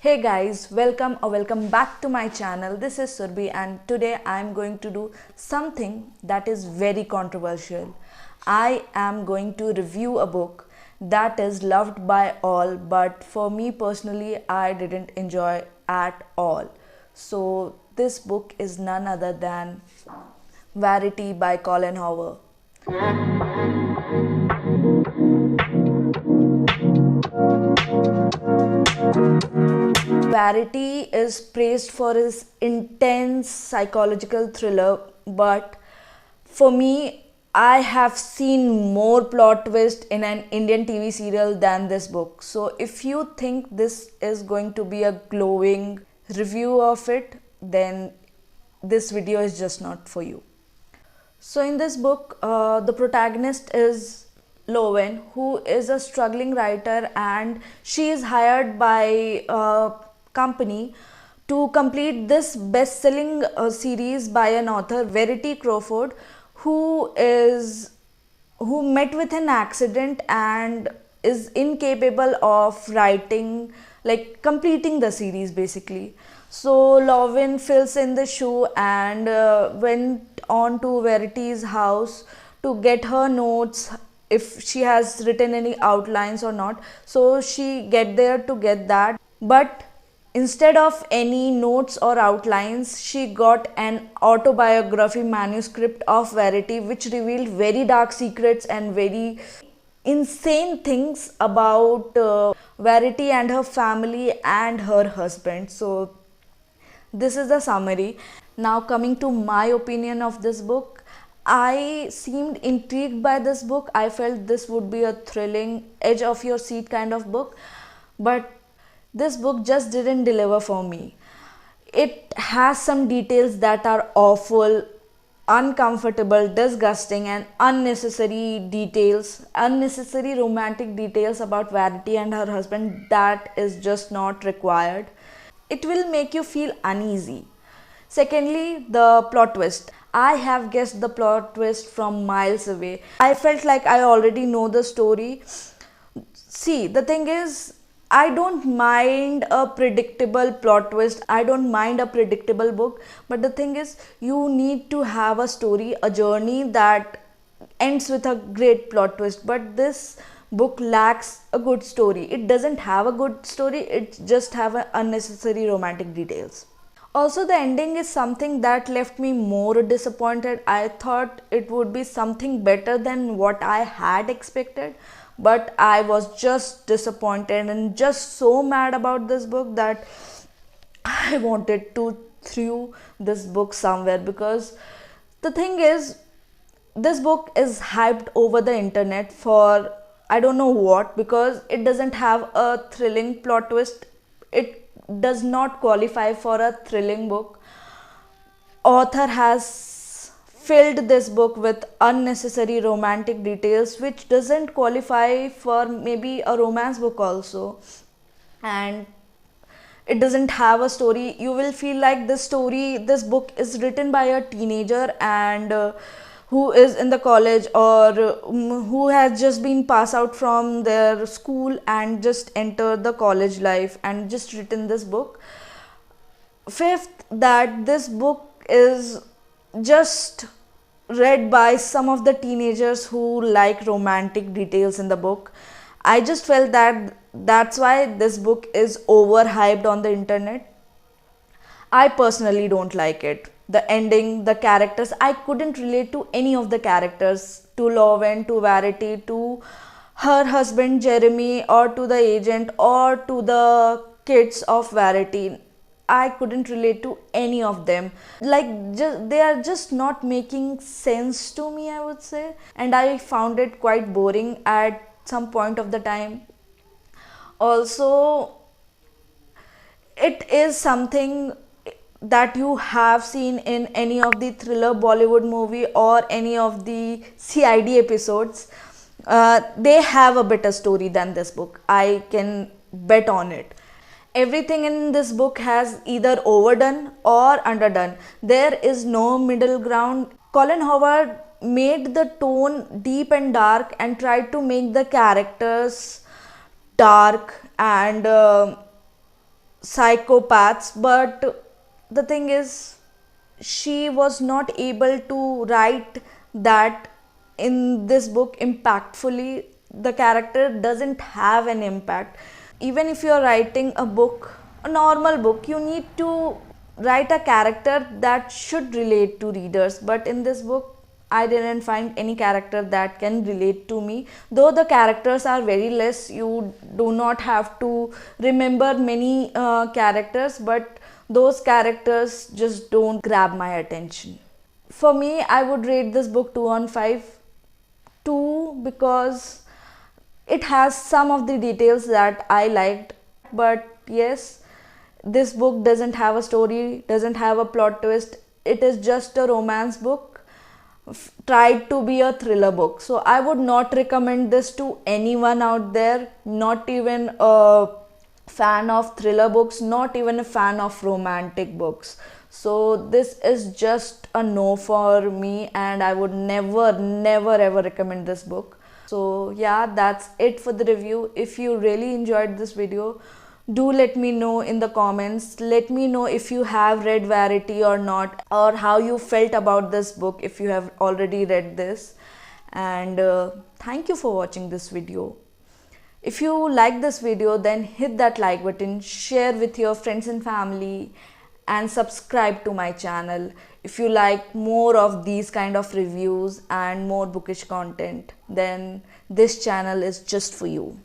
Hey guys, welcome back to my channel. This is Surbhi and today I am going to do something that is very controversial. I am going to review a book that is loved by all, but for me personally I didn't enjoy at all. So this book is none other than Verity by Colin Hoover. Verity is praised for his intense psychological thriller, but for me, I have seen more plot twist in an Indian TV serial than this book. So if you think this is going to be a glowing review of it, then this video is just not for you. So in this book, the protagonist is Lowen, who is a struggling writer, and she is hired by a company to complete this best-selling series by an author, Verity Crawford, who is who met with an accident and is incapable of writing, like completing the series basically. So Lovin fills in the shoe and went on to Verity's house to get her notes, if she has written any outlines or not. So she get there to get that, but instead of any notes or outlines, she got an autobiography manuscript of Verity, which revealed very dark secrets and very insane things about Verity and her family and her husband. So, this is the summary. Now, coming to my opinion of this book, I seemed intrigued by this book. I felt this would be a thrilling, edge of your seat kind of book, but this book just didn't deliver for me. It has some details that are awful, uncomfortable, disgusting, and unnecessary details, unnecessary romantic details about Verity and her husband that is just not required. It will make you feel uneasy. Secondly, the plot twist. I have guessed the plot twist from miles away. I felt like I already know the story. See, the thing is, I don't mind a predictable plot twist. I don't mind a predictable book. But the thing is, you need to have a story, a journey that ends with a great plot twist. But this book lacks a good story. It doesn't have a good story. It just have unnecessary romantic details. Also, the ending is something that left me more disappointed. I thought it would be something better than what I had expected, but I was just disappointed and just so mad about this book that I wanted to throw this book somewhere, because the thing is, this book is hyped over the internet for I don't know what, because it doesn't have a thrilling plot twist. It does not qualify for a thrilling book. Author has filled this book with unnecessary romantic details which doesn't qualify for maybe a romance book also, and it doesn't have a story. You will feel like this book is written by a teenager and who is in the college, or who has just been passed out from their school and just entered the college life and just written this book. Fifth, that this book is just read by some of the teenagers who like romantic details in the book. I just felt that that's why this book is overhyped on the internet. I personally don't like it. The ending, the characters, I couldn't relate to any of the characters, to Loven, to Verity, to her husband Jeremy, or to the agent, or to the kids of Verity. I couldn't relate to any of them. Like, they are just not making sense to me, I would say. And I found it quite boring at some point of the time. Also, it is something that you have seen in any of the thriller Bollywood movie or any of the CID episodes. They have a better story than this book. I can bet on it. Everything in this book has either overdone or underdone. There is no middle ground. Colin Howard made the tone deep and dark and tried to make the characters dark and psychopaths, but the thing is, she was not able to write that in this book impactfully. The character doesn't have an impact. Even if you're writing a book, a normal book, you need to write a character that should relate to readers. But in this book, I didn't find any character that can relate to me. Though the characters are very less, you do not have to remember many characters, but those characters just don't grab my attention. For me, I would rate this book 2 on 5. 2 because it has some of the details that I liked, but yes, this book doesn't have a story, doesn't have a plot twist. It is just a romance book tried to be a thriller book. So I would not recommend this to anyone out there, not even a fan of thriller books, not even a fan of romantic books. So this is just a no for me, and I would never ever recommend this book. So yeah, that's it for the review. If you really enjoyed this video, do let me know in the comments. Let me know if you have read Verity or not, or how you felt about this book if you have already read this. And thank you for watching this video. If you like this video, then hit that like button, share with your friends and family, and subscribe to my channel if you like more of these kind of reviews and more bookish content. Then this channel is just for you.